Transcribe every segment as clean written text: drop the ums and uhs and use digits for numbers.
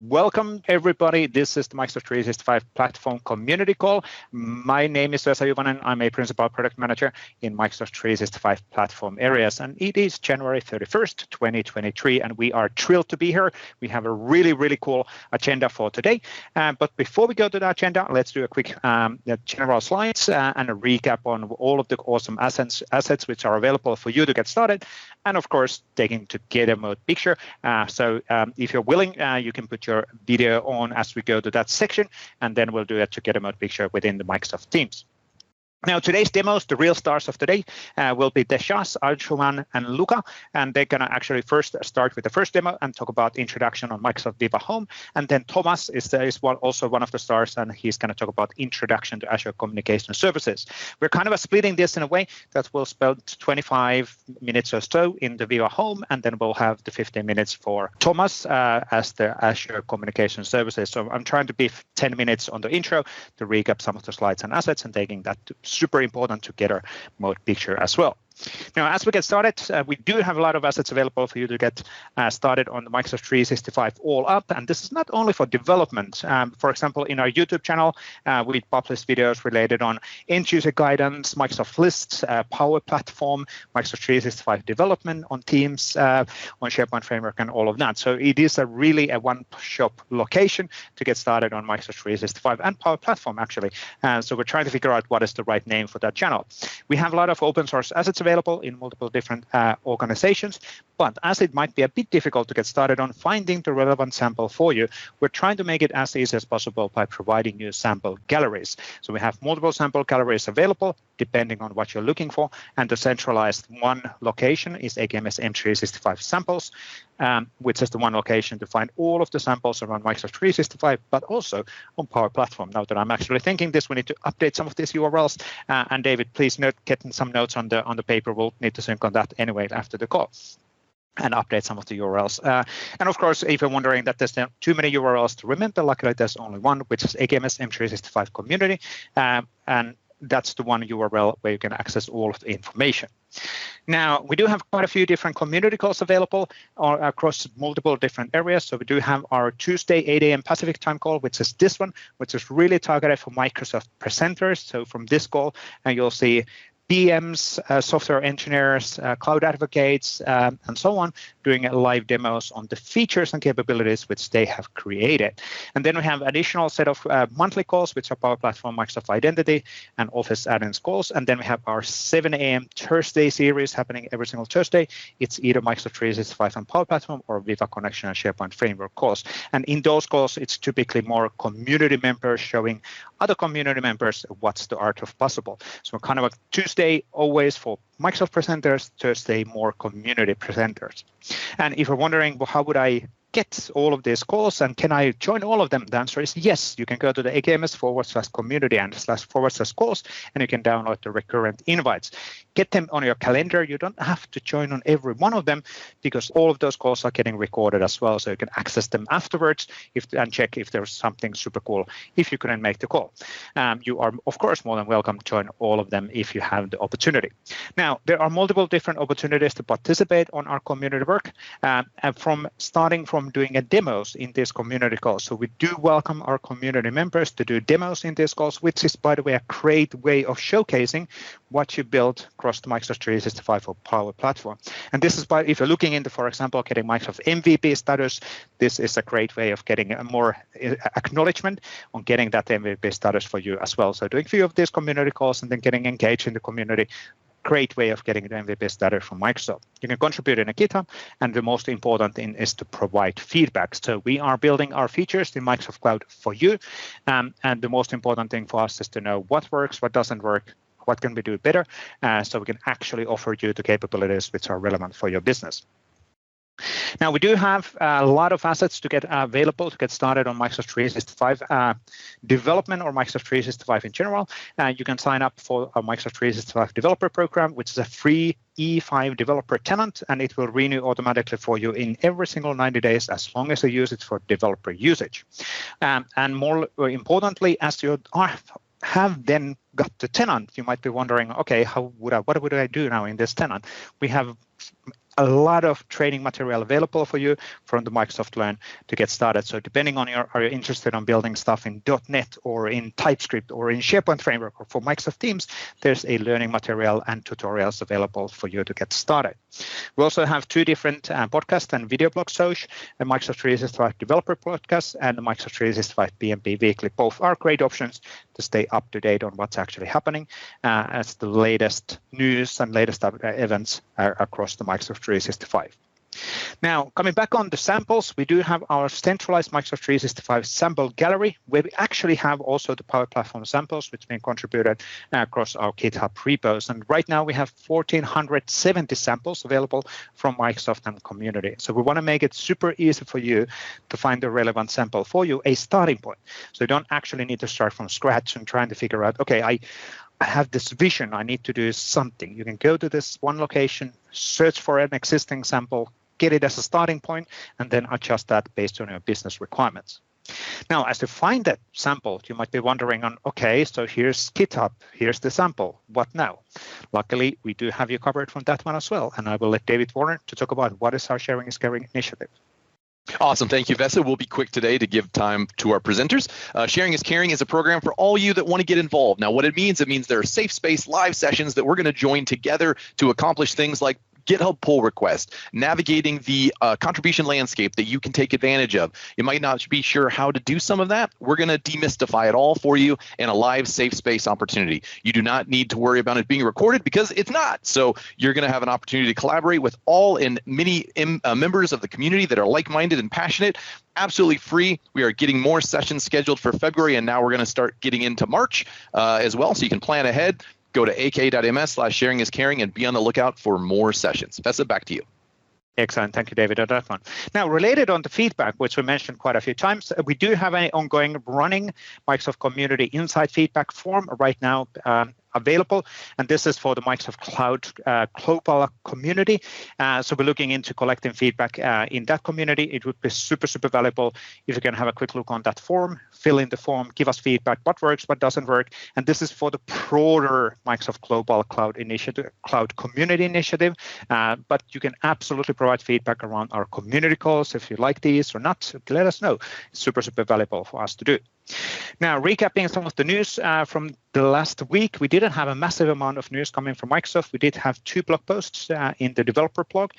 Welcome, everybody. This is the Microsoft 365 Platform Community Call. My name is Vesa Juvonen. I'm a Principal Product Manager in Microsoft 365 Platform areas, and it is January 31st, 2023, and we are thrilled to be here. We have a really cool agenda for today. But before we go to the agenda, let's do a quick general slides and a recap on all of the awesome assets which are available for you to get started, and of course, taking together mode picture. So if you're willing, you can put your video on as we go to that section, and then we'll do a together mode picture within the Microsoft Teams. Now, today's demos, the real stars of today, will be Tejas, Anshuman, and Luca, and they're going to actually first start with the first demo and talk about introduction on Microsoft Viva Home, and then Tomas is also one of the stars, and he's going to talk about introduction to Azure Communication Services. We're kind of splitting this in a way that we'll spend 25 minutes or so in the Viva Home, and then we'll have the 15 minutes for Tomas as the Azure Communication Services. So I'm trying to be 10 minutes on the intro to recap some of the slides and assets and taking that to super important together mode picture as well. Now, as we get started, we do have a lot of assets available for you to get started on the Microsoft 365 all up. And this is not only for development. For example, in our YouTube channel, we publish videos related on end user guidance, Microsoft Lists, Power Platform, Microsoft 365 development on Teams, on SharePoint Framework, and all of that. So it is really a one-shop location to get started on Microsoft 365 and Power Platform, actually. So we're trying to figure out what is the right name for that channel. We have a lot of open source assets available in multiple different organizations, but as it might be a bit difficult to get started on finding the relevant sample for you, we're trying to make it as easy as possible by providing you sample galleries. So we have multiple sample galleries available depending on what you're looking for, and the centralized one location is AKMS M365 samples, which is the one location to find all of the samples around Microsoft 365, but also on Power Platform. Now that I'm actually thinking this, we need to update some of these URLs, and David, please get some notes on the paper. We'll need to sync on that anyway after the call and update some of the URLs. And of course, if you're wondering that there's not too many URLs to remember, luckily there's only one, which is AKMS M365 Community, and that's the one URL where you can access all of the information. Now, we do have quite a few different community calls available across multiple different areas. So we do have our Tuesday 8 a.m. Pacific time call, which is this one, which is really targeted for Microsoft presenters. So from this call, you'll see PMs, software engineers, cloud advocates, and so on, doing live demos on the features and capabilities which they have created. And then we have additional set of monthly calls, which are Power Platform, Microsoft Identity, and Office add-ins calls. And then we have our 7 a.m. Thursday series happening every single Thursday. It's either Microsoft 365 and Power Platform or Viva Connection and SharePoint Framework calls. And in those calls, it's typically more community members showing other community members what's the art of possible. So kind of a Tuesday always for Microsoft presenters, Thursday more community presenters. And if you're wondering, well, how would I get all of these calls and can I join all of them? The answer is yes. You can go to the AKMS/community and /calls, and you can download the recurrent invites. Get them on your calendar. You don't have to join on every one of them because all of those calls are getting recorded as well. So you can access them afterwards and check if there's something super cool if you couldn't make the call. You are, of course, more than welcome to join all of them if you have the opportunity. Now, there are multiple different opportunities to participate on our community work, and starting from doing demos in these community calls. So we do welcome our community members to do demos in these calls, which is, by the way, a great way of showcasing what you built across the Microsoft 365 or Power Platform. And this is if you're looking into, for example, getting Microsoft MVP status, this is a great way of getting a more acknowledgement on getting that MVP status for you as well. So doing a few of these community calls and then getting engaged in the community, great way of getting the MVP status from Microsoft. You can contribute in a GitHub, and the most important thing is to provide feedback. So we are building our features in Microsoft Cloud for you, and the most important thing for us is to know what works, what doesn't work, what can we do better, so we can actually offer you the capabilities which are relevant for your business. Now, we do have a lot of assets to get available to get started on Microsoft 365 development or Microsoft 365 in general. You can sign up for our Microsoft 365 developer program, which is a free E5 developer tenant, and it will renew automatically for you in every single 90 days as long as you use it for developer usage. And more importantly, as you have then got the tenant, you might be wondering, okay, what would I do now in this tenant? We have a lot of training material available for you from the Microsoft Learn to get started. So depending on are you interested in building stuff in .NET or in TypeScript or in SharePoint framework or for Microsoft Teams, there's a learning material and tutorials available for you to get started. We also have two different podcast and video blog shows, a Microsoft 365 Developer Podcast and the Microsoft 365 PMP Weekly. Both are great options to stay up to date on what's actually happening as the latest news and latest events across the Microsoft 365. Now, coming back on the samples, we do have our centralized Microsoft 365 sample gallery, where we actually have also the Power Platform samples, which have been contributed across our GitHub repos. And right now we have 1,470 samples available from Microsoft and community. So we want to make it super easy for you to find the relevant sample for you, a starting point. So you don't actually need to start from scratch and trying to figure out, okay, I have this vision, I need to do something. You can go to this one location, search for an existing sample, get it as a starting point, and then adjust that based on your business requirements. Now, as to find that sample, you might be wondering on, okay, so here's GitHub, here's the sample, what now? Luckily, we do have you covered from that one as well, and I will let David Warner to talk about what is our Sharing is Caring initiative. Awesome. Thank you, Vesa. We'll be quick today to give time to our presenters. Sharing is Caring is a program for all you that want to get involved. Now, what it means there are safe space live sessions that we're going to join together to accomplish things like GitHub pull request, navigating the contribution landscape that you can take advantage of. You might not be sure how to do some of that. We're going to demystify it all for you in a live safe space opportunity. You do not need to worry about it being recorded because it's not. So you're going to have an opportunity to collaborate with all and many members of the community that are like-minded and passionate. Absolutely free. We are getting more sessions scheduled for February, and now we're going to start getting into March as well, so you can plan ahead. Go to ak.ms/sharingiscaring and be on the lookout for more sessions. Vesa, back to you. Excellent. Thank you, David, on that one. Now, related on the feedback, which we mentioned quite a few times, we do have an ongoing running Microsoft Community Insight feedback form right now available, and this is for the Microsoft Cloud global community. So we're looking into collecting feedback in that community. It would be super, super valuable if you can have a quick look on that form, fill in the form, give us feedback, what works, what doesn't work. And this is for the broader Microsoft Global Cloud Initiative, Cloud Community Initiative. But you can absolutely provide feedback around our community calls if you like these or not. Let us know. It's super, super valuable for us to do. Now, recapping some of the news from the last week, we didn't have a massive amount of news coming from Microsoft. We did have two blog posts in the developer blog.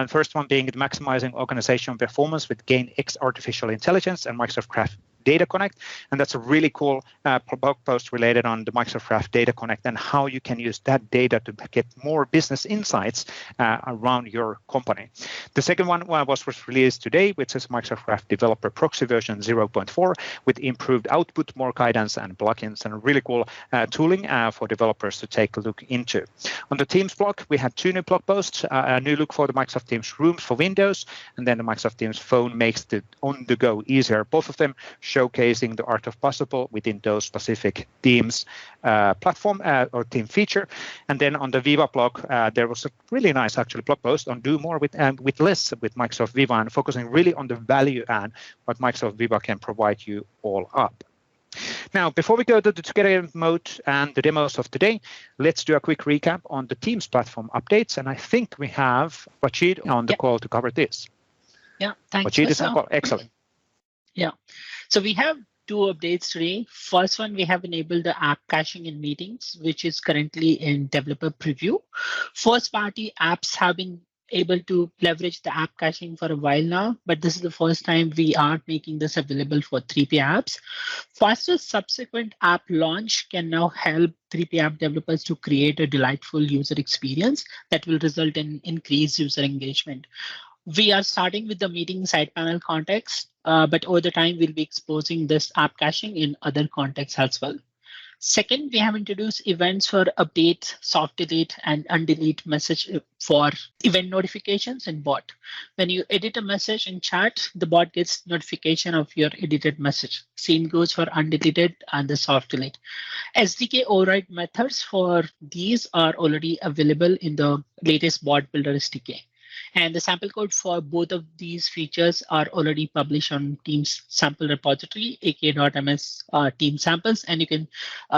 First one being maximizing organizational performance with GainX Artificial Intelligence and Microsoft Graph Data Connect, and that's a really cool blog post related on the Microsoft Graph Data Connect and how you can use that data to get more business insights around your company. The second one was released today, which is Microsoft Graph Developer Proxy version 0.4 with improved output, more guidance and plugins, and really cool tooling for developers to take a look into. On the Teams blog, we had two new blog posts, a new look for the Microsoft Teams Rooms for Windows, and then the Microsoft Teams Phone makes the on-the-go easier. Both of them showcasing the art of possible within those specific Teams platform or team feature. And then on the Viva blog, there was a really nice actually blog post on do more with less with Microsoft Viva and focusing really on the value and what Microsoft Viva can provide you all up. Now, before we go to the together mode and the demos of today, let's do a quick recap on the Teams platform updates. And I think we have Wajeed on the call to cover this. Yeah, thanks. Wajeed is on call. Excellent. Yeah, so we have two updates today. First one, we have enabled the app caching in meetings, which is currently in developer preview. First party apps have been able to leverage the app caching for a while now, but this is the first time we are making this available for 3P apps. Faster subsequent app launch can now help 3P app developers to create a delightful user experience that will result in increased user engagement. We are starting with the meeting side panel context, but over the time, we'll be exposing this app caching in other contexts as well. Second, we have introduced events for update, soft delete, and undelete message for event notifications in bot. When you edit a message in chat, the bot gets notification of your edited message. Same goes for undeleted and the soft delete. SDK override methods for these are already available in the latest bot builder SDK. And the sample code for both of these features are already published on Teams sample repository, aka.ms team samples, and you can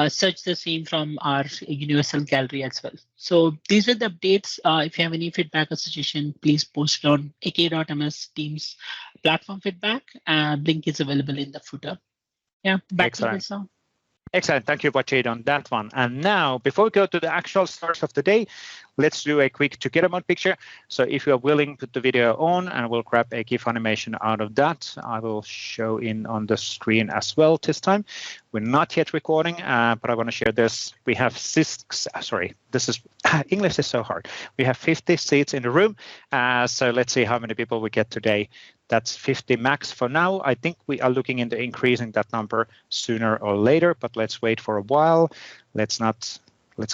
search the same from our universal gallery as well. So these were the updates. If you have any feedback or suggestion, please post it on aka.ms Teams platform feedback. Link is available in the footer. Yeah, back to you, Vesa. Excellent. Thank you, Wajeed, on that one. And now, before we go to the actual stars of the day, let's do a quick together mode picture. So if you are willing, put the video on and we'll grab a GIF animation out of that. I will show in on the screen as well this time. We're not yet recording, but I want to share this. We have English is so hard. We have 50 seats in the room. So let's see how many people we get today. That's 50 max for now. I think we are looking into increasing that number sooner or later, but let's wait for a while. Let's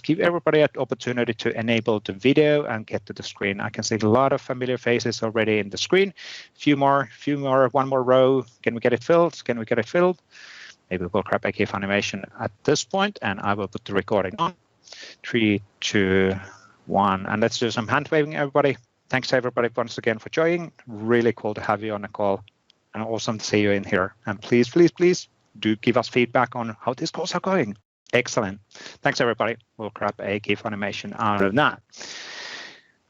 give everybody an opportunity to enable the video and get to the screen. I can see a lot of familiar faces already in the screen. Few more, one more row. Can we get it filled? Maybe we'll grab a GIF animation at this point and I will put the recording on. 3, 2, 1, and let's do some hand waving, everybody. Thanks everybody once again for joining. Really cool to have you on the call and awesome to see you in here. And please, please, please do give us feedback on how these calls are going. Excellent. Thanks everybody. We'll grab a GIF animation out of that.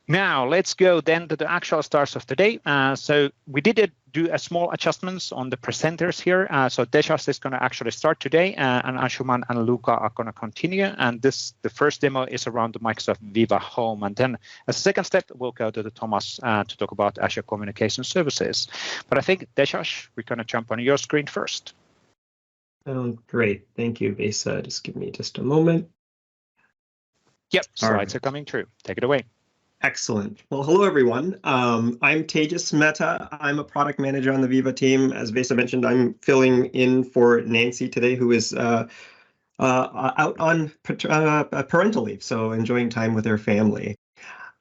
Now let's go then to the actual stars of the day. So we did do a small adjustments on the presenters here. So Tejas is going to actually start today, and Anshuman and Luca are going to continue. And the first demo is around the Microsoft Viva Home. And then as a second step, we'll go to the Tomas to talk about Azure Communication Services. But I think, Tejas, we're going to jump on your screen first. Great. Thank you, Vesa. Just give me just a moment. Yep, slides are coming through. Take it away. Excellent. Well, hello, everyone. I'm Tejas Mehta. I'm a product manager on the Viva team. As Vesa mentioned, I'm filling in for Nancy today, who is out on parental leave, so enjoying time with her family.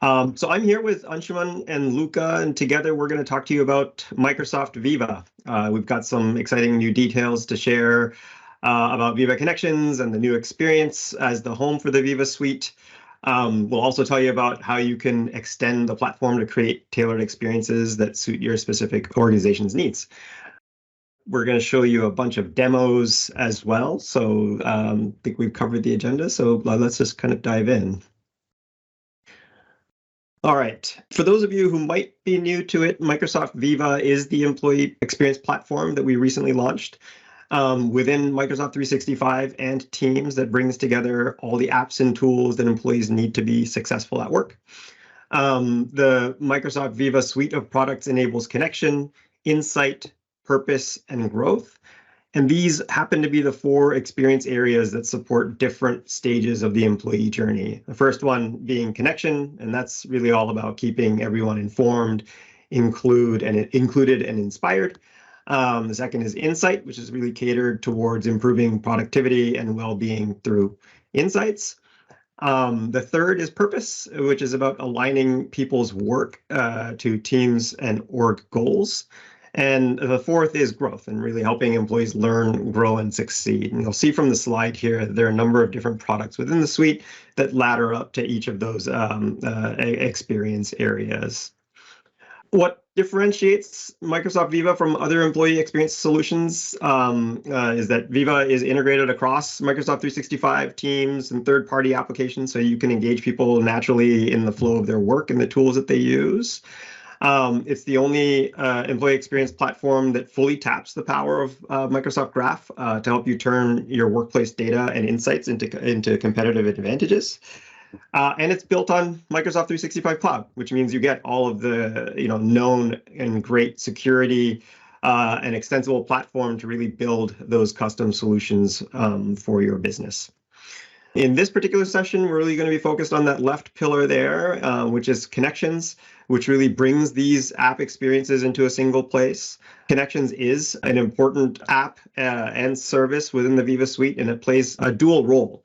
So I'm here with Anshuman and Luca, and together we're going to talk to you about Microsoft Viva. We've got some exciting new details to share about Viva Connections and the new experience as the home for the Viva suite. We'll also tell you about how you can extend the platform to create tailored experiences that suit your specific organization's needs. We're going to show you a bunch of demos as well. So I think we've covered the agenda. So let's just kind of dive in. All right. For those of you who might be new to it, Microsoft Viva is the employee experience platform that we recently launched within Microsoft 365 and Teams that brings together all the apps and tools that employees need to be successful at work. The Microsoft Viva suite of products enables connection, insight, purpose, and growth. And these happen to be the 4 experience areas that support different stages of the employee journey. The first one being connection, and that's really all about keeping everyone informed, included and inspired. The second is insight, which is really catered towards improving productivity and well-being through insights. The third is purpose, which is about aligning people's work to teams and org goals. And the fourth is growth and really helping employees learn, grow, and succeed. And you'll see from the slide here, there are a number of different products within the suite that ladder up to each of those experience areas. What differentiates Microsoft Viva from other employee experience solutions is that Viva is integrated across Microsoft 365, Teams, and third-party applications, so you can engage people naturally in the flow of their work and the tools that they use. It's the only employee experience platform that fully taps the power of Microsoft Graph to help you turn your workplace data and insights into competitive advantages. And it's built on Microsoft 365 Cloud, which means you get all of the known and great security and extensible platform to really build those custom solutions for your business. In this particular session, we're really going to be focused on that left pillar there, which is Connections, which really brings these app experiences into a single place. Connections is an important app and service within the Viva suite, and it plays a dual role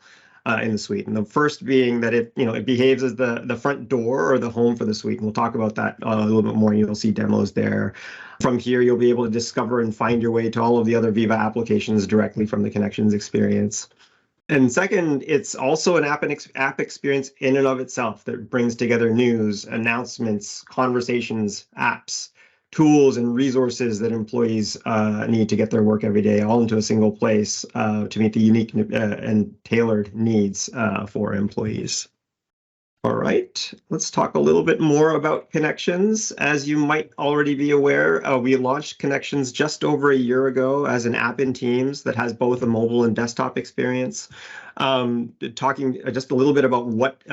in the suite. And the first being that it behaves as the front door or the home for the suite. And we'll talk about that a little bit more. You'll see demos there. From here, you'll be able to discover and find your way to all of the other Viva applications directly from the Connections experience. And second, it's also an app experience in and of itself that brings together news, announcements, conversations, apps, tools, and resources that employees need to get their work every day all into a single place to meet the unique and tailored needs for employees. All right, let's talk a little bit more about Connections. As you might already be aware, we launched Connections just over a year ago as an app in Teams that has both a mobile and desktop experience. Talking just a little bit about what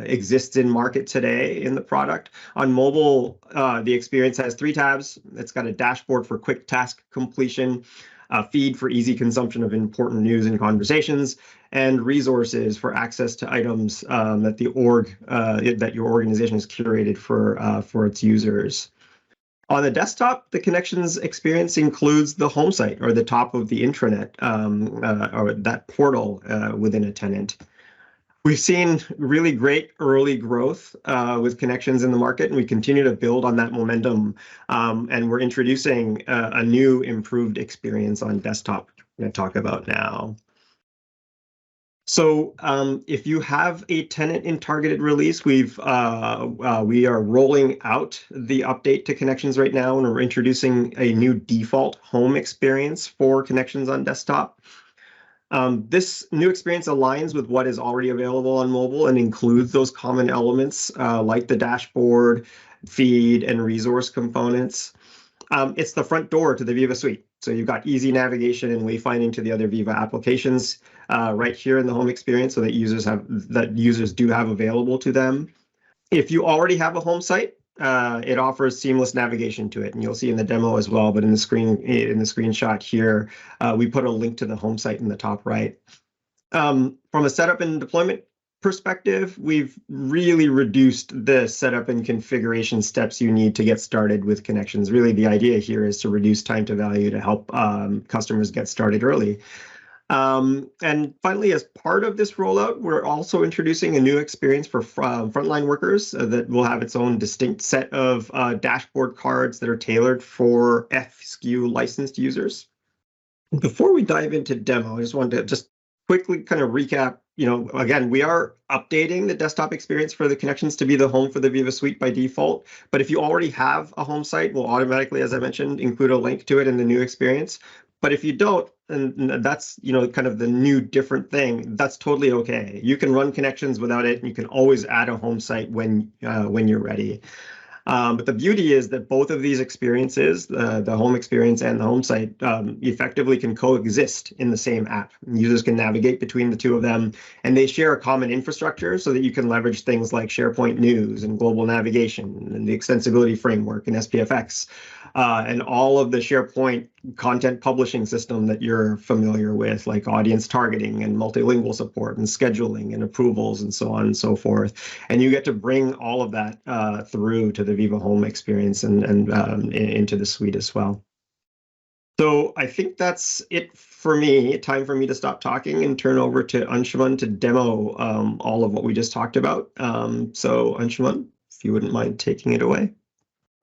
exists in market today in the product. On mobile, the experience has 3 tabs. It's got a dashboard for quick task completion, a feed for easy consumption of important news and conversations, and resources for access to items that that your organization has curated for its users. On the desktop, the Connections experience includes the home site or the top of the intranet or that portal within a tenant. We've seen really great early growth with Connections in the market, and we continue to build on that momentum. And we're introducing a new improved experience on desktop I'm going to talk about now. So if you have a tenant in targeted release, we are rolling out the update to Connections right now, and we're introducing a new default home experience for Connections on desktop. This new experience aligns with what is already available on mobile and includes those common elements like the dashboard, feed, and resource components. It's the front door to the Viva suite. So you've got easy navigation and wayfinding to the other Viva applications right here in the home experience, so that users do have available to them. If you already have a home site, it offers seamless navigation to it, and you'll see in the demo as well. But in the screenshot here, we put a link to the home site in the top right. From a setup and deployment perspective, we've really reduced the setup and configuration steps you need to get started with Connections. Really, the idea here is to reduce time to value to help customers get started early. And finally, as part of this rollout, we're also introducing a new experience for frontline workers that will have its own distinct set of dashboard cards that are tailored for FSKU licensed users. Before we dive into demo, I just wanted to quickly kind of recap. Again, we are updating the desktop experience for the Connections to be the home for the Viva Suite by default. But if you already have a home site, we'll automatically, as I mentioned, include a link to it in the new experience. But if you don't, and that's kind of the new different thing, that's totally okay. You can run Connections without it, and you can always add a home site when you're ready. But the beauty is that both of these experiences, the home experience and the home site, effectively can coexist in the same app. Users can navigate between the two of them, and they share a common infrastructure so that you can leverage things like SharePoint News and global navigation and the extensibility framework and SPFX, and all of the SharePoint content publishing system that you're familiar with, like audience targeting and multilingual support and scheduling and approvals and so on and so forth. And you get to bring all of that through to the Viva Home experience and into the suite as well. So I think that's it for me. Time for me to stop talking and turn over to Anshuman to demo all of what we just talked about. So Anshuman, if you wouldn't mind taking it away.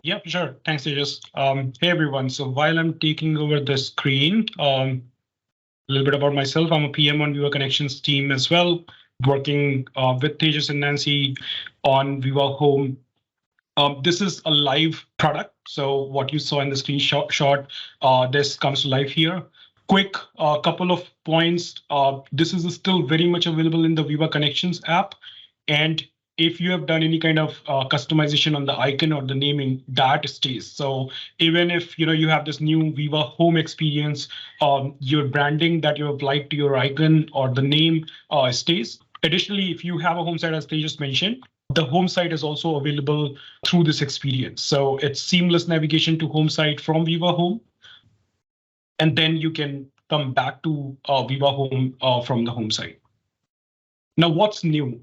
Yep, sure. Thanks, Tejas. Hey, everyone. So while I'm taking over the screen, a little bit about myself. I'm a PM on Viva Connections team as well, working with Tejas and Nancy on Viva Home. This is a live product. So what you saw in the screenshot, this comes to life here. Quick couple of points. This is still very much available in the Viva Connections app. And if you have done any kind of customization on the icon or the naming, that stays. So even if you have this new Viva Home experience, your branding that you applied to your icon or the name stays. Additionally, if you have a home site, as they just mentioned, the home site is also available through this experience. So it's seamless navigation to home site from Viva Home. And then you can come back to Viva Home from the home site. Now, what's new?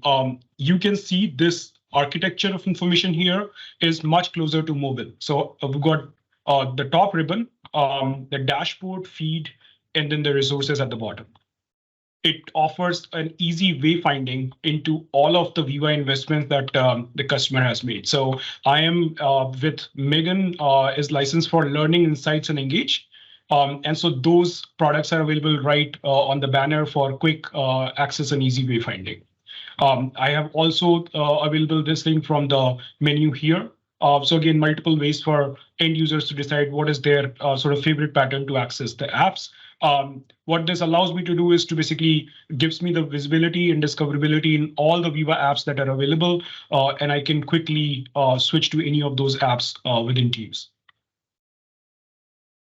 You can see this architecture of information here is much closer to mobile. So we've got the top ribbon, the dashboard, feed, and then the resources at the bottom. It offers an easy wayfinding into all of the Viva investments that the customer has made. So I am with Megan, is licensed for Learning, Insights, and Engage. And so those products are available right on the banner for quick access and easy wayfinding. I have also available this thing from the menu here. So again, multiple ways for end users to decide what is their sort of favorite pattern to access the apps. What this allows me to do is to basically gives me the visibility and discoverability in all the Viva apps that are available, and I can quickly switch to any of those apps within Teams.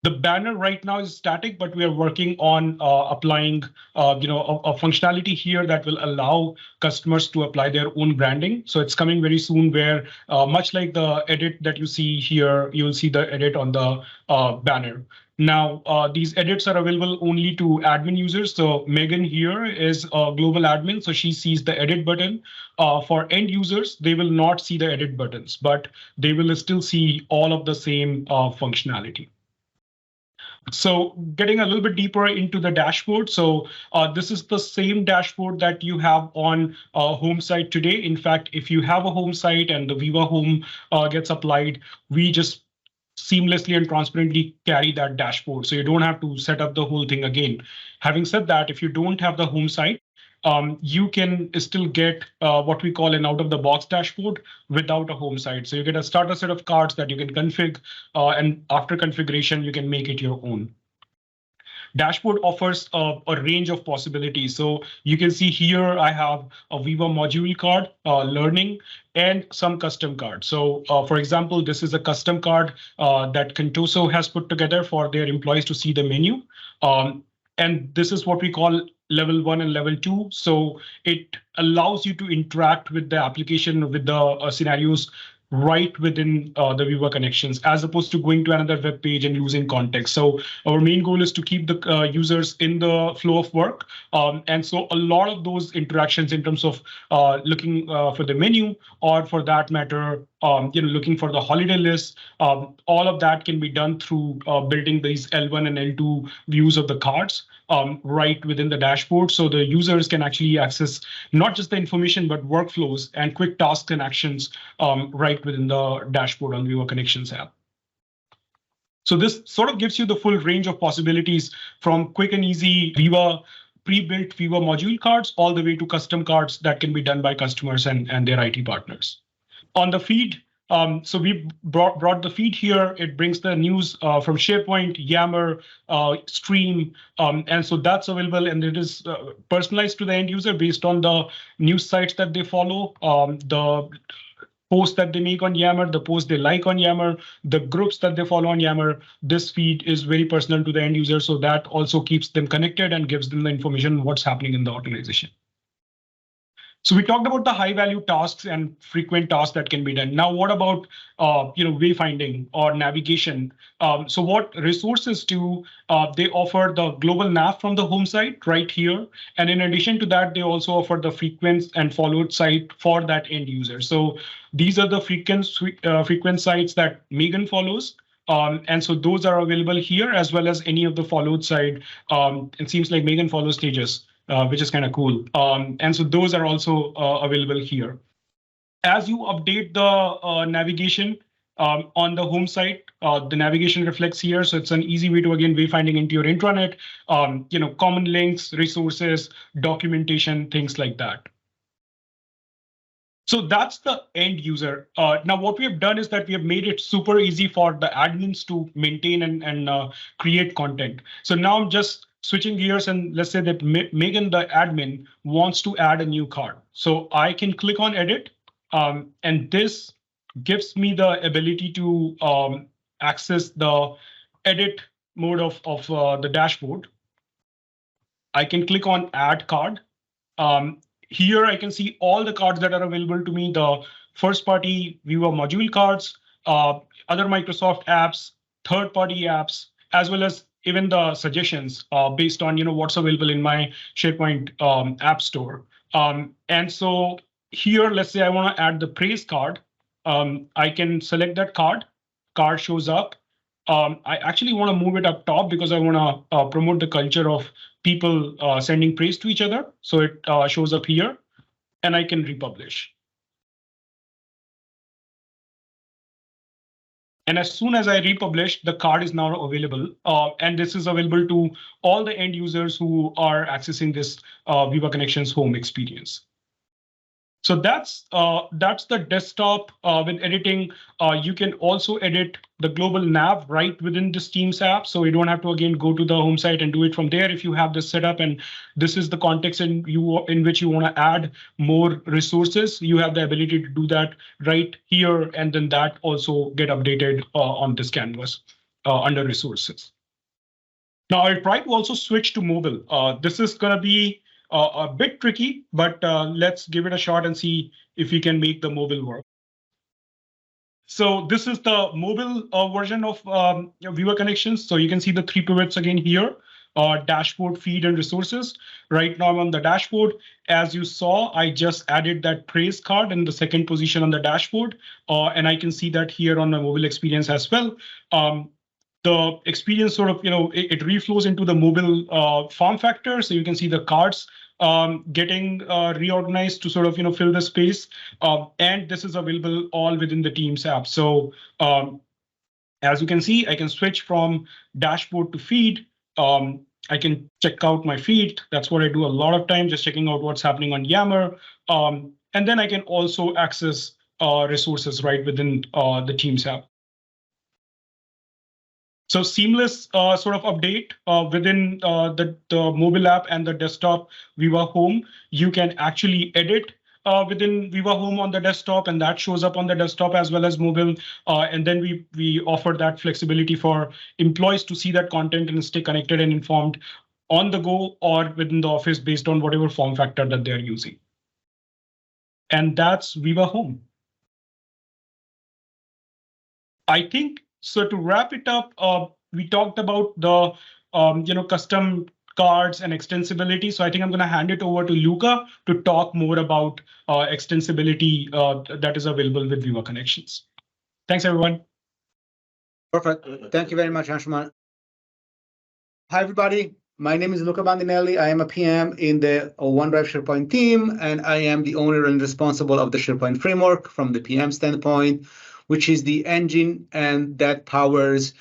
The banner right now is static, but we are working on applying a functionality here that will allow customers to apply their own branding. So it's coming very soon where much like the edit that you see here, you'll see the edit on the banner. Now, these edits are available only to admin users. So Megan here is a global admin, so she sees the edit button. For end users, they will not see the edit buttons, but they will still see all of the same functionality. So getting a little bit deeper into the dashboard. So this is the same dashboard that you have on home site today. In fact, if you have a home site and the Viva Home gets applied, we just seamlessly and transparently carry that dashboard. So you don't have to set up the whole thing again. Having said that, if you don't have the home site, you can still get what we call an out-of-the-box dashboard without a home site. So you get a starter set of cards that you can config, and after configuration, you can make it your own. Dashboard offers a range of possibilities. So you can see here, I have a Viva module card, learning, and some custom cards. So for example, this is a custom card that Contoso has put together for their employees to see the menu. And this is what we call level 1 and level 2. So it allows you to interact with the application, with the scenarios right within the Viva connections, as opposed to going to another web page and losing context. So our main goal is to keep the users in the flow of work. And so a lot of those interactions in terms of looking for the menu, or for that matter, looking for the holiday list, all of that can be done through building these L1 and L2 views of the cards right within the dashboard. So the users can actually access not just the information, but workflows and quick tasks and actions right within the dashboard on Viva Connections app. So this sort of gives you the full range of possibilities, from quick and easy Viva pre-built Viva module cards all the way to custom cards that can be done by customers and their IT partners. On the feed, so we brought the feed here. It brings the news from SharePoint, Yammer, Stream, and so that's available, and it is personalized to the end user based on the news sites that they follow, the posts that they make on Yammer, the posts they like on Yammer, the groups that they follow on Yammer. This feed is very personal to the end user, so that also keeps them connected and gives them the information what's happening in the organization. So we talked about the high value tasks and frequent tasks that can be done. Now, what about wayfinding or navigation? So what resources do they offer? The global nav from the home site right here. And in addition to that, they also offer the frequent and followed site for that end user. So these are the frequent sites that Megan follows. And so those are available here, as well as any of the followed site. It seems like Megan follows Tejas, which is kind of cool. And so those are also available here. As you update the navigation on the home site, the navigation reflects here. So it's an easy way to, again, wayfinding into your intranet, common links, resources, documentation, things like that. So that's the end user. Now, what we have done is that we have made it super easy for the admins to maintain and create content. So now I'm just switching gears, and let's say that Megan, the admin, wants to add a new card. So I can click on edit, and this gives me the ability to access the edit mode of the dashboard. I can click on add card. Here I can see all the cards that are available to me, the first party Viva module cards, other Microsoft apps, third party apps, as well as even the suggestions based on what's available in my SharePoint app store. And so here, let's say I want to add the praise card. I can select that card. Card shows up. I actually want to move it up top because I want to promote the culture of people sending praise to each other. So it shows up here, and I can republish. And as soon as I republish, the card is now available. And this is available to all the end users who are accessing this Viva Connections Home experience. So that's the desktop with editing. You can also edit the global nav right within this Teams app. So you don't have to, again, go to the home site and do it from there. If you have this set up and this is the context in which you want to add more resources, you have the ability to do that right here. And then that also get updated on this canvas under resources. Now, I'll try to also switch to mobile. This is going to be a bit tricky, but let's give it a shot and see if we can make the mobile work. So this is the mobile version of Viva Connections. So you can see the three pivots again here, dashboard, feed, and resources. Right now I'm on the dashboard. As you saw, I just added that praise card in the second position on the dashboard. And I can see that here on the mobile experience as well. The experience sort of, it reflows into the mobile form factor. So you can see the cards getting reorganized to sort of, fill the space. And this is available all within the Teams app. So as you can see, I can switch from dashboard to feed. I can check out my feed. That's what I do a lot of time, just checking out what's happening on Yammer. And then I can also access resources right within the Teams app. So seamless sort of update within the mobile app and the desktop Viva Home. You can actually edit within Viva Home on the desktop, and that shows up on the desktop as well as mobile. And then we offer that flexibility for employees to see that content and stay connected and informed on the go or within the office based on whatever form factor that they're using. And that's Viva Home. I think, so to wrap it up, we talked about the custom cards and extensibility. So I think I'm going to hand it over to Luca to talk more about extensibility that is available with Viva Connections. Thanks, everyone. Perfect. Thank you very much, Anshuman. Hi, everybody. My name is Luca Bandinelli. I am a PM in the OneDrive SharePoint team, and I am the owner and responsible of the SharePoint framework from the PM standpoint, which is the engine and that powers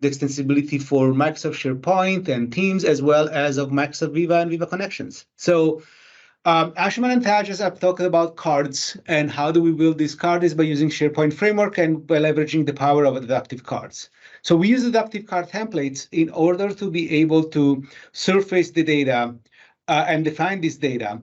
the extensibility for Microsoft SharePoint and Teams, as well as of Microsoft Viva and Viva Connections. So Anshuman and Tejas have talked about cards and how do we build these cards by using SharePoint framework and by leveraging the power of adaptive cards. So we use adaptive card templates in order to be able to surface the data and define this data.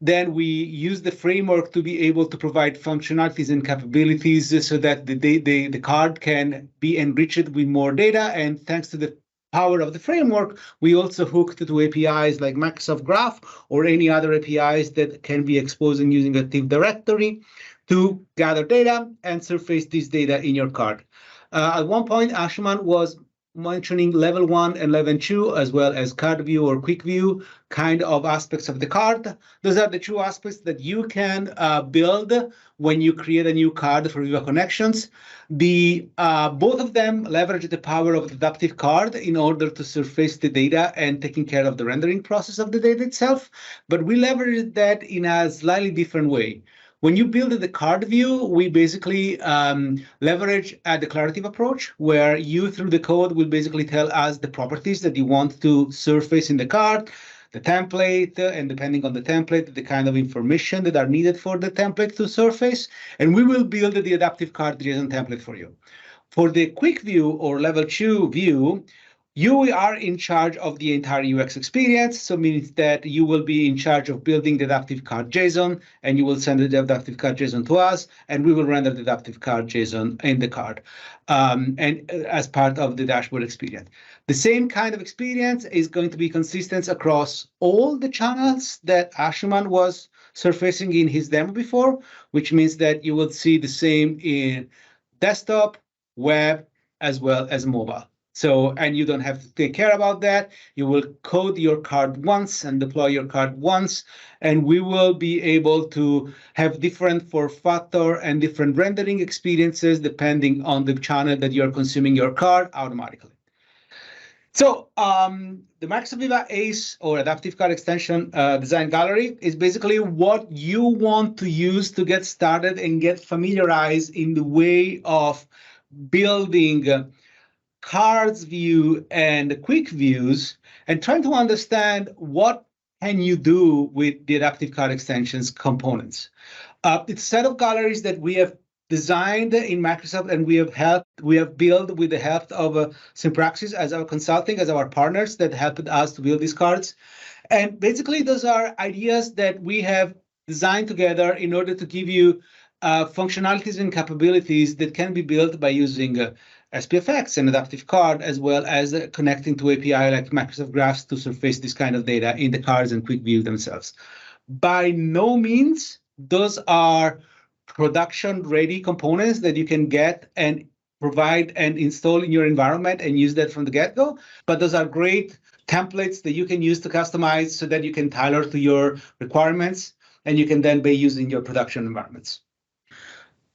Then we use the framework to be able to provide functionalities and capabilities so that the card can be enriched with more data. And thanks to the power of the framework, we also hooked to APIs like Microsoft Graph or any other APIs that can be exposed using Active Directory to gather data and surface this data in your card. At one point, Anshuman was mentioning level 1 and level 2, as well as card view or quick view kind of aspects of the card. Those are the two aspects that you can build when you create a new card for Viva Connections. Both of them leverage the power of the adaptive card in order to surface the data and taking care of the rendering process of the data itself. But we leverage that in a slightly different way. When you build the card view, we basically leverage a declarative approach where you, through the code, will basically tell us the properties that you want to surface in the card, the template, and depending on the template, the kind of information that are needed for the template to surface. And we will build the adaptive card JSON template for you. For the quick view or level 2 view, you are in charge of the entire UX experience, so means that you will be in charge of building the adaptive card JSON, and you will send the adaptive card JSON to us, and we will render the adaptive card JSON in the card, and as part of the dashboard experience. The same kind of experience is going to be consistent across all the channels that Anshuman was surfacing in his demo before, which means that you will see the same in desktop, web, as well as mobile. So, and you don't have to take care about that. You will code your card once and deploy your card once, and we will be able to have different form factor and different rendering experiences depending on the channel that you are consuming your card automatically. So the Microsoft Viva ACE or Adaptive Card Extension Design Gallery is basically what you want to use to get started and get familiarized in the way of building cards view and quick views and trying to understand what can you do with the adaptive card extensions components. It's a set of galleries that we have designed in Microsoft, and we have built with the help of Simpraxis as our consulting, as our partners that helped us to build these cards. And basically, those are ideas that we have designed together in order to give you functionalities and capabilities that can be built by using SPFX and adaptive card, as well as connecting to API like Microsoft Graphs to surface this kind of data in the cards and quick view themselves. By no means, those are production-ready components that you can get and provide and install in your environment and use that from the get-go, but those are great templates that you can use to customize so that you can tailor to your requirements and you can then be using your production environments.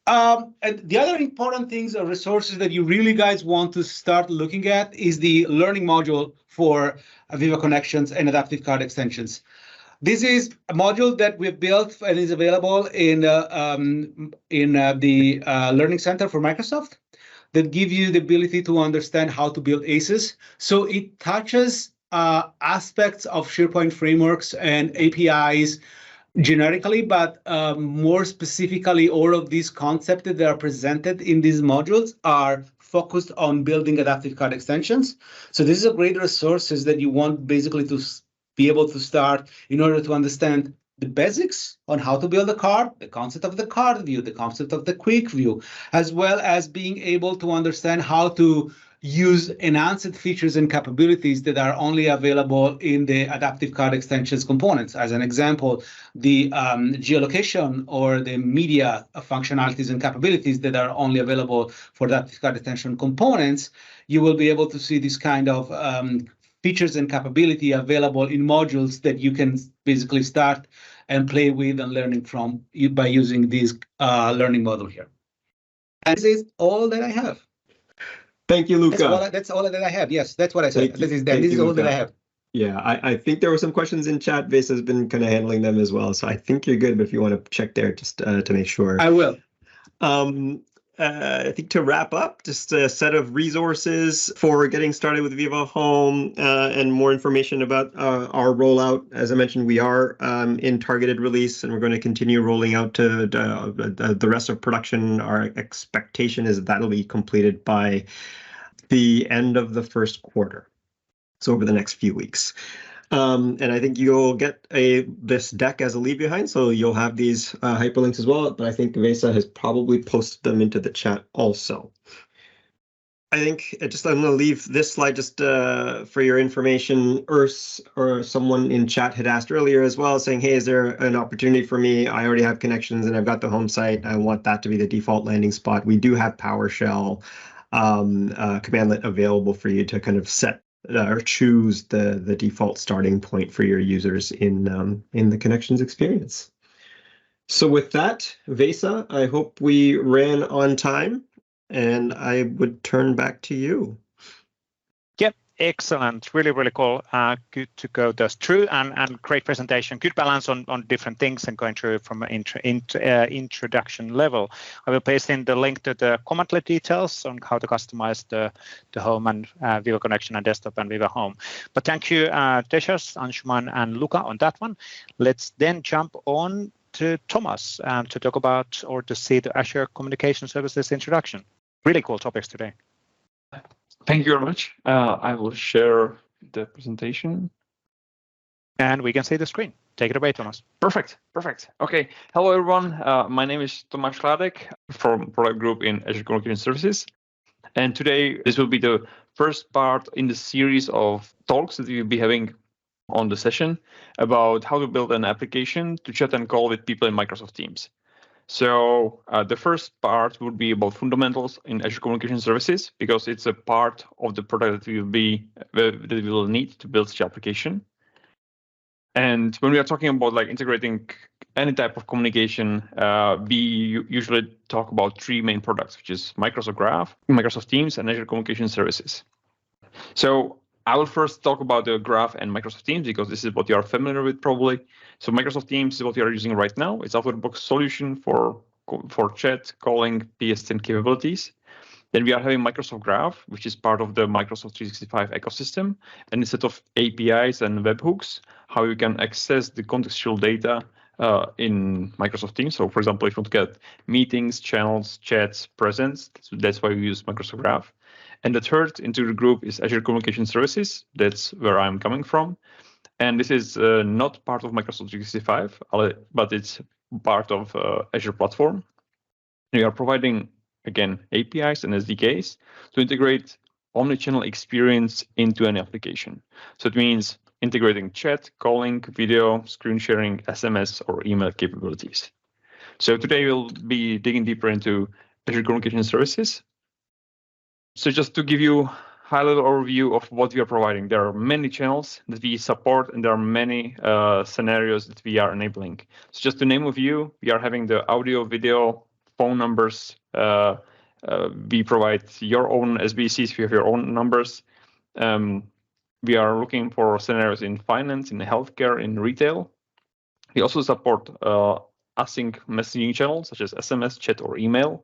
And the other important things or resources that you really guys want to start looking at is the learning module for Viva Connections and adaptive card extensions. This is a module that we've built and is available in the Learning Center for Microsoft that give you the ability to understand how to build ACEs. So it touches aspects of SharePoint frameworks and APIs generically, but more specifically, all of these concepts that are presented in these modules are focused on building adaptive card extensions. So this is a great resources that you want basically to be able to start in order to understand the basics on how to build a card, the concept of the card view, the concept of the quick view, as well as being able to understand how to use enhanced features and capabilities that are only available in the adaptive card extensions components. As an example, the geolocation or the media functionalities and capabilities that are only available for adaptive card extension components, you will be able to see this kind of features and capability available in modules that you can basically start and play with and learning from by using this learning model here. And this is all that I have. Thank you, Luca. That's all that I have. Yes, that's what I said. This is all all that I have. Yeah, I think there were some questions in chat. Vesa has been kind of handling them as well. So I think you're good, but if you want to check there just to make sure. I will. I think to wrap up, just a set of resources for getting started with Viva Home and more information about our rollout. As I mentioned, we are in targeted release and we're going to continue rolling out to the rest of production. Our expectation is that'll be completed by the end of the first quarter. So over the next few weeks. And I think you'll get this deck as a leave behind, so you'll have these hyperlinks as well, but I think Vesa has probably posted them into the chat also. I think I'm going to leave this slide just for your information. Urs or someone in chat had asked earlier as well, saying, hey, is there an opportunity for me? I already have connections and I've got the home site. I want that to be the default landing spot. We do have PowerShell commandlet available for you to kind of set or choose the default starting point for your users in the connections experience. So with that, Vesa, I hope we ran on time, and I would turn back to you. Yep, excellent. Really, really cool. Good to go those through and great presentation. Good balance on different things and going through from an introduction level. I will paste in the link to the commandlet details on how to customize the home and Viva Connection and desktop and Viva Home. But thank you, Tejas, Anshuman, and Luca on that one. Let's then jump on to Tomas to talk about or to see the Azure Communication Services introduction. Really cool topics today. Thank you very much. I will share the presentation. And we can see the screen. Take it away, Tomas. Perfect. Okay. Hello, everyone. My name is Tomas Chladek from Product Group in Azure Communication Services. And today, this will be the first part in the series of talks that we'll be having on the session about how to build an application to chat and call with people in Microsoft Teams. So the first part would be about fundamentals in Azure Communication Services, because it's a part of the product that we will need to build such application. And when we are talking about like integrating any type of communication, we usually talk about three main products, which is Microsoft Graph, Microsoft Teams, and Azure Communication Services. So I will first talk about the Graph and Microsoft Teams, because this is what you are familiar with probably. So Microsoft Teams is what you are using right now. It's out-of-the-box solution for chat, calling, PSTN capabilities. Then we are having Microsoft Graph, which is part of the Microsoft 365 ecosystem, and a set of APIs and webhooks, how you can access the contextual data in Microsoft Teams. So for example, if you want to get meetings, channels, chats, presents, that's why we use Microsoft Graph. And the third into the group is Azure Communication Services. That's where I'm coming from. And this is not part of Microsoft 365, but it's part of Azure Platform. We are providing, again, APIs and SDKs to integrate omnichannel experience into any application. So it means integrating chat, calling, video, screen sharing, SMS, or email capabilities. So today we'll be digging deeper into Azure Communication Services. So just to give you high-level overview of what we are providing, there are many channels that we support, and there are many scenarios that we are enabling. So just to name a few, we are having the audio, video, phone numbers. We provide your own SBCs if you have your own numbers. We are looking for scenarios in finance, in healthcare, in retail. We also support async messaging channels such as SMS, chat, or email.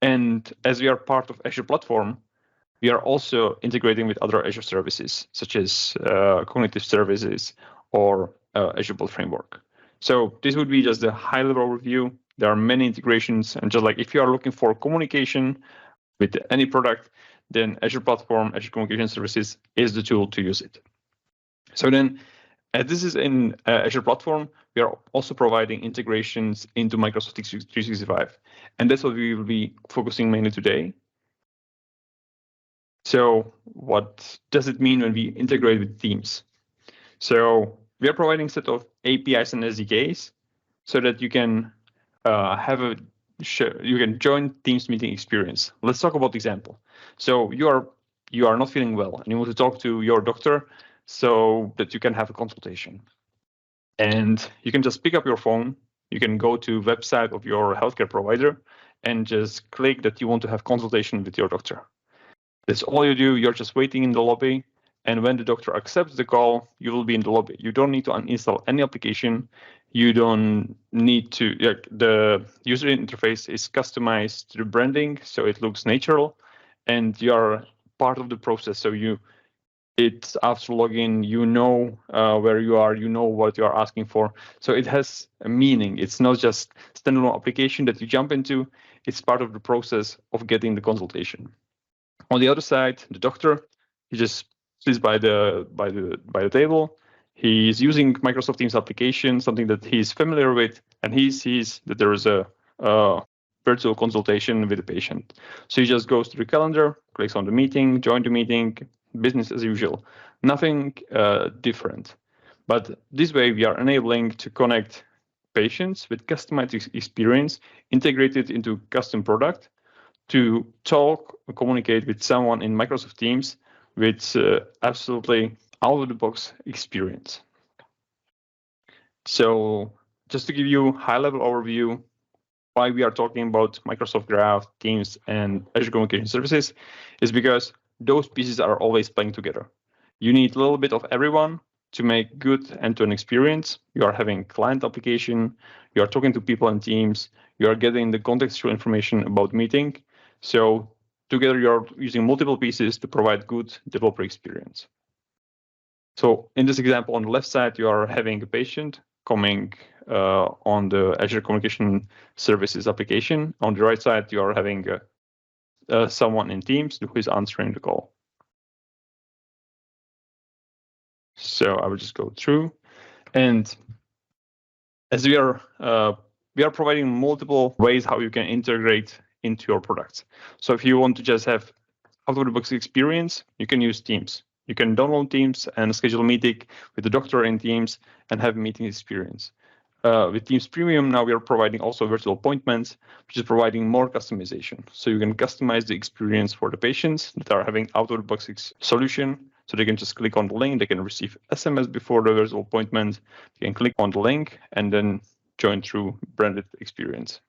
And as we are part of Azure Platform, we are also integrating with other Azure services such as cognitive services or Azure Build Framework. So this would be just a high-level overview. There are many integrations, and just like if you are looking for communication with any product, then Azure Platform, Azure Communication Services is the tool to use it. So then, as this is in Azure Platform, we are also providing integrations into Microsoft 365, and that's what we will be focusing mainly today. So what does it mean when we integrate with Teams? So we are providing a set of APIs and SDKs so that you can you can join Teams meeting experience. Let's talk about the example. So you are not feeling well and you want to talk to your doctor so that you can have a consultation. And you can just pick up your phone, you can go to website of your healthcare provider and just click that you want to have consultation with your doctor. That's all you do. You're just waiting in the lobby, and when the doctor accepts the call, you will be in the lobby. You don't need to uninstall any application. You don't need to, the user interface is customized to the branding, so it looks natural, and you are part of the process. So it's after login, you know where you are, you know what you are asking for. So it has a meaning. It's not just standalone application that you jump into. It's part of the process of getting the consultation. On the other side, the doctor, he just sits by the table. He's using Microsoft Teams application, something that he's familiar with, and he sees that there is a virtual consultation with the patient. So he just goes to the calendar, clicks on the meeting, join the meeting, business as usual. Nothing different. But this way, we are enabling to connect patients with customized experience integrated into custom product to talk, communicate with someone in Microsoft Teams with absolutely out-of-the-box experience. So just to give you a high-level overview, why we are talking about Microsoft Graph, Teams, and Azure Communication Services is because those pieces are always playing together. You need a little bit of everyone to make good end-to-end experience. You are having client application, you are talking to people in Teams, you are getting the contextual information about meeting. So together you're using multiple pieces to provide good developer experience. So in this example, on the left side, you are having a patient coming on the Azure Communication Services application. On the right side, you are having someone in Teams who is answering the call. So I will just go through. And as we are providing multiple ways how you can integrate into your products. So if you want to just have out-of-the-box experience, you can use Teams. You can download Teams and schedule a meeting with the doctor in Teams and have a meeting experience. With Teams Premium, now we are providing also virtual appointments, which is providing more customization. So you can customize the experience for the patients that are having out-of-the-box solution. So they can just click on the link, they can receive SMS before the virtual appointment. You can click on the link and then join through branded experience.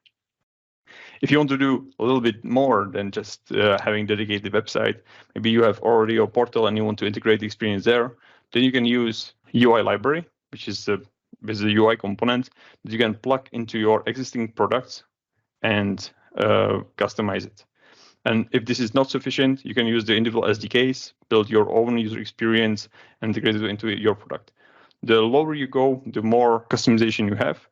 If you want to do a little bit more than just having dedicated website, maybe you have already a portal and you want to integrate the experience there, then you can use UI library, which is the UI component that you can plug into your existing products and customize it. And if this is not sufficient, you can use the individual SDKs, build your own user experience, and integrate it into your product. The lower you go, the more customization you have,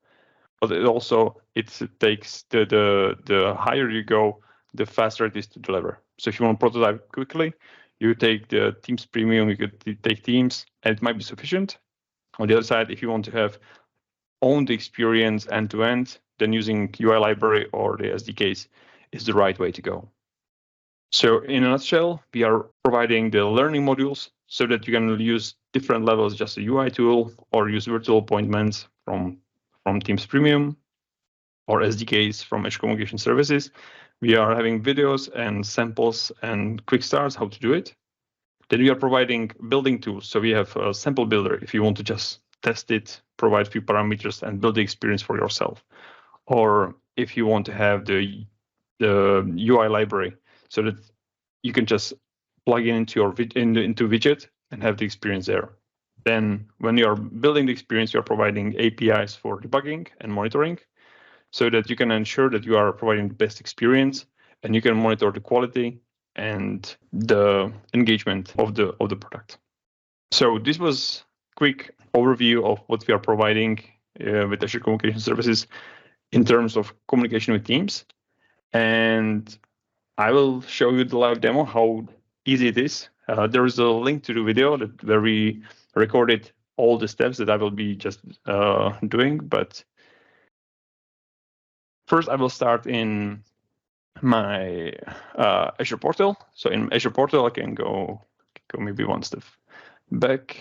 but it takes the higher you go, the faster it is to deliver. So if you want to prototype quickly, you take the Teams Premium, you could take Teams, and it might be sufficient. On the other side, if you want to own the experience end to end, then using UI library or the SDKs is the right way to go. So in a nutshell, we are providing the learning modules so that you can use different levels, just a UI tool, or use virtual appointments from Teams Premium or SDKs from Azure Communication Services. We are having videos and samples and quick starts how to do it. Then we are providing building tools. So we have a sample builder if you want to just test it, provide a few parameters and build the experience for yourself. Or if you want to have the UI library so that you can just plug in into your into widget and have the experience there. Then when you are building the experience, you are providing APIs for debugging and monitoring so that you can ensure that you are providing the best experience and you can monitor the quality and the engagement of the product. So this was a quick overview of what we are providing with Azure Communication Services in terms of communication with teams. And I will show you the live demo, how easy it is. There is a link to the video where we recorded all the steps that I will be just doing. But first, I will start in my Azure portal. So in Azure portal, I can go maybe one step back.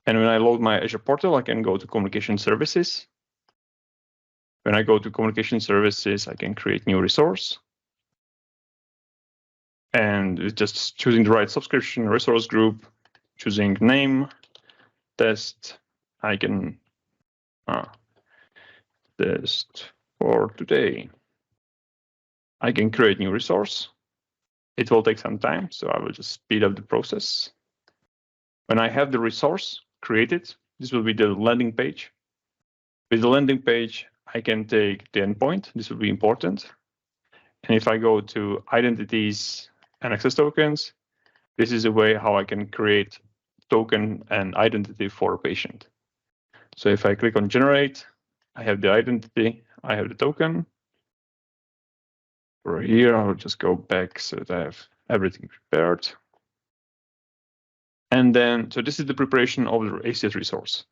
And when I load my Azure portal, I can go to Communication Services. When I go to Communication Services, I can create new resource. And it's just choosing the right subscription, resource group, choosing name, test. I can test for today. I can create new resource. It will take some time, so I will just speed up the process. When I have the resource created, this will be the landing page. With the landing page, I can take the endpoint. This will be important. And if I go to identities and access tokens, this is a way how I can create token and identity for a patient. So if I click on generate, I have the identity, I have the token. Over here, I'll just go back so that I have everything prepared. And then, so this is the preparation of the ACS resource.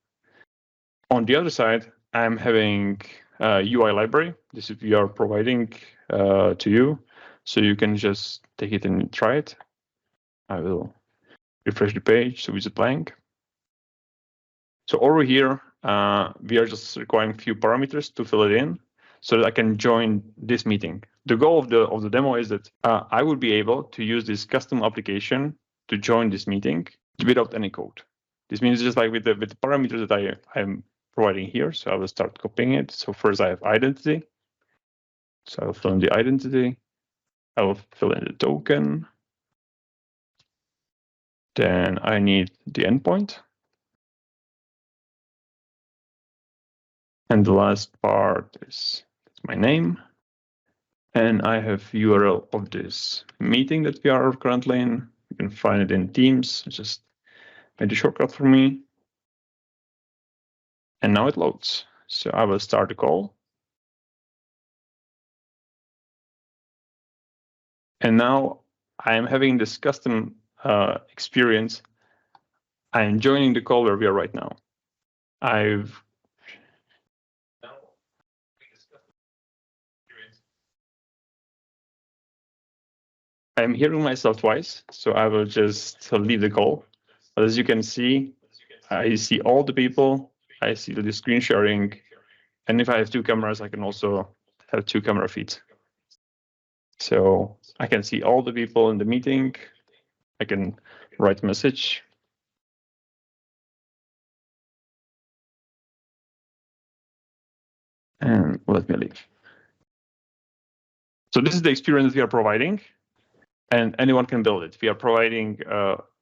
On the other side, I'm having a UI library. This is we are providing to you. So you can just take it and try it. I will refresh the page, so it's a blank. So over here, we are just requiring a few parameters to fill it in so that I can join this meeting. The goal of the demo is that I will be able to use this custom application to join this meeting without any code. This means just like with the parameters that I'm providing here. So I will start copying it. So first I have identity. So I'll fill in the identity. I will fill in the token. Then I need the endpoint. And the last part is my name. And I have URL of this meeting that we are currently in. You can find it in Teams. Just made the shortcut for me. And now it loads. So I will start the call. And now I am having this custom experience. I am joining the call where we are right now. I'm hearing myself twice, so I will just leave the call. But as you can see, I see all the people. I see the screen sharing. And if I have two cameras, I can also have two camera feeds. So I can see all the people in the meeting. I can write a message. And let me leave. So this is the experience we are providing, and anyone can build it. We are providing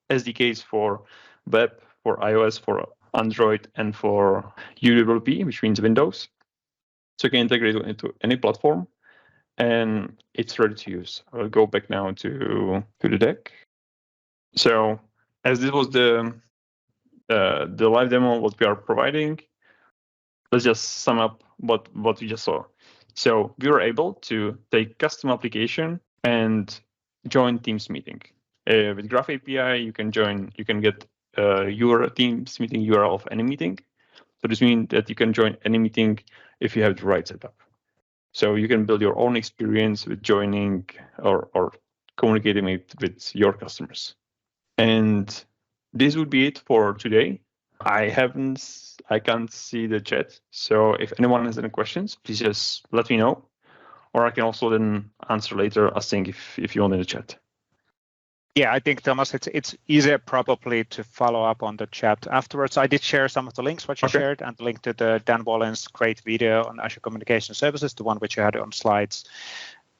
SDKs for web, for iOS, for Android, and for UWP, which means Windows. So you can integrate it into any platform. and it's ready to use. I'll go back now to the deck. So as this was the live demo, what we are providing, let's just sum up what we just saw. So we were able to take custom application and join Teams meeting. With Graph API, you can get your Teams meeting URL of any meeting. So this means that you can join any meeting if you have the right setup. So you can build your own experience with joining or communicating with your customers. And this would be it for today. I can't see the chat. So if anyone has any questions, please just let me know. Or I can also then answer later, asking if you want in the chat. Yeah, I think, Tomas, it's easier probably to follow up on the chat afterwards. I did share some of the links what you shared, and the link to the Dan Wallen's great video on Azure Communication Services, the one which you had on slides.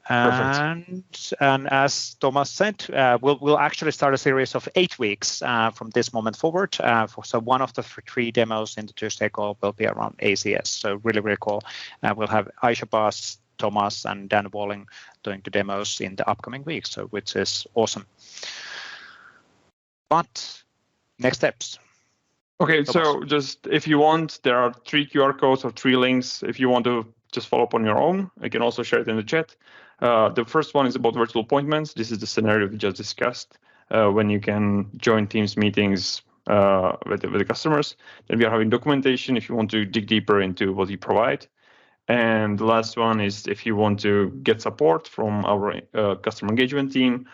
And as Tomas said, we'll actually start a series of 8 weeks from this moment forward. So one of the 3 demos in the Tuesday call will be around ACS. So really, really cool. We'll have Aisha Bass, Tomas, and Dan Walling doing the demos in the upcoming weeks, so which is awesome. But next steps. Okay, Tomas. So just if you want, there are 3 QR codes or 3 links. If you want to just follow up on your own, I can also share it in the chat. The first one is about virtual appointments. This is the scenario we just discussed when you can join Teams meetings with the customers. Then we are having documentation if you want to dig deeper into what we provide. And the last one is if you want to get support from our customer engagement team,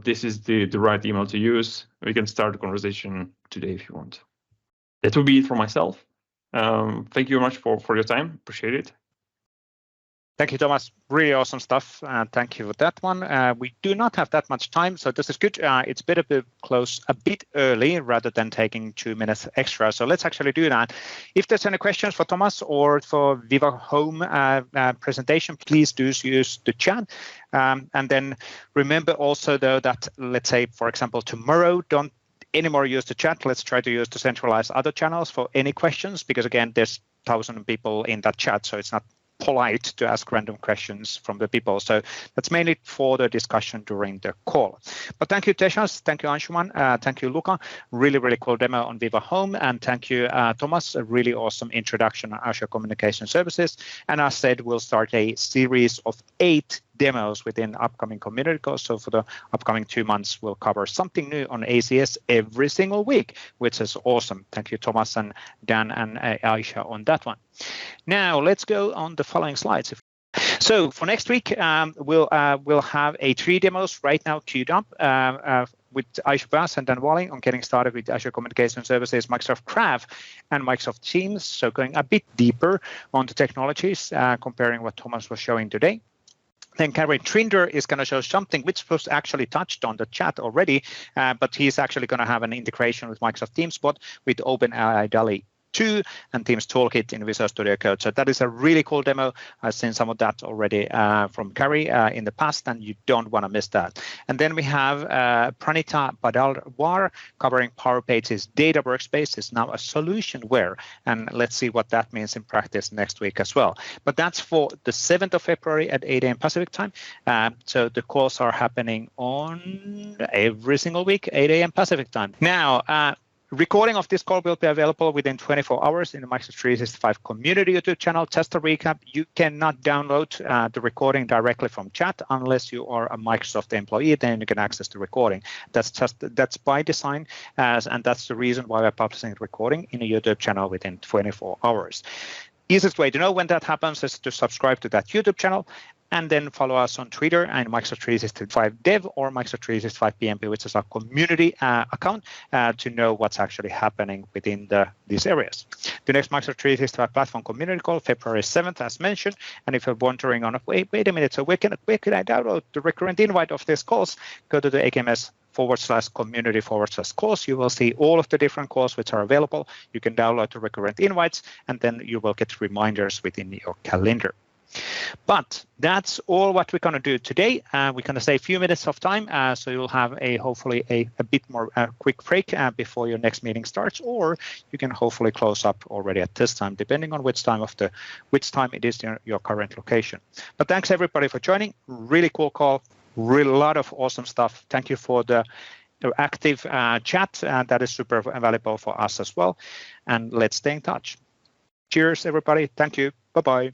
this is the right email to use. We can start the conversation today if you want. That would be it for myself. Thank you very much for your time. Appreciate it. Thank you, Tomas. Really awesome stuff. Thank you for that one. We do not have that much time, so this is good. It's better to close a bit early rather than taking 2 minutes extra. So let's actually do that. If there's any questions for Tomas or for Viva Home presentation, please do use the chat. And then remember also, though, that let's say, for example, tomorrow, don't anymore use the chat. Let's try to use the centralized other channels for any questions, because again, there's 1,000 people in that chat, so it's not polite to ask random questions from the people. So that's mainly for the discussion during the call. But thank you, Tejas. Thank you, Anshuman. Thank you, Luca. Really, really cool demo on Viva Home. And thank you, Tomas. A really awesome introduction on Azure Communication Services. And as said, we'll start a series of 8 demos within upcoming community calls. So for the upcoming 2 months, we'll cover something new on ACS every single week, which is awesome. Thank you, Tomas and Dan and Aisha on that one. Now let's go on the following slides. So for next week, we'll have 3 demos right now queued up with Aisha Bass and Dan Walling on getting started with Azure Communication Services, Microsoft Graph, and Microsoft Teams. So going a bit deeper on the technologies, comparing what Tomas was showing today. Then Karen Trinder is going to show something which was actually touched on the chat already, but he's actually going to have an integration with Microsoft Teams bot with OpenAI DALL-E 2 and Teams Toolkit in Visual Studio Code. So that is a really cool demo. I've seen some of that already from Kari in the past, and you don't want to miss that. And then we have Pranita Badalwar covering Power Pages Data Workspace is now a solutionware. And let's see what that means in practice next week as well. But that's for the 7th of February at 8 a.m. Pacific time. So the calls are happening on every single week, 8 a.m. Pacific time. Now, recording of this call will be available within 24 hours in the Microsoft 365 community YouTube channel. Just a recap, you cannot download the recording directly from chat unless you are a Microsoft employee, then you can access the recording. That's by design, and that's the reason why we're publishing the recording in a YouTube channel within 24 hours. Easiest way to know when that happens is to subscribe to that YouTube channel and then follow us on Twitter and Microsoft 365 Dev or Microsoft 365 PMP, which is our community account, to know what's actually happening within these areas. The next Microsoft 365 platform community call, February 7th, as mentioned. And if you're wondering on, wait a minute, so where can I download the recurrent invite of these calls? Go to the AKMS/community/calls. You will see all of the different calls which are available. You can download the recurrent invites, and then you will get reminders within your calendar. But that's all what we're going to do today. We're going to say a few minutes of time, so you'll have hopefully a bit more quick break before your next meeting starts, or you can hopefully close up already at this time, depending on which time it is in your current location. But thanks everybody for joining. Really cool call. Really a lot of awesome stuff. Thank you for the active chat. That is super valuable for us as well. And let's stay in touch. Cheers, everybody. Thank you. Bye-bye.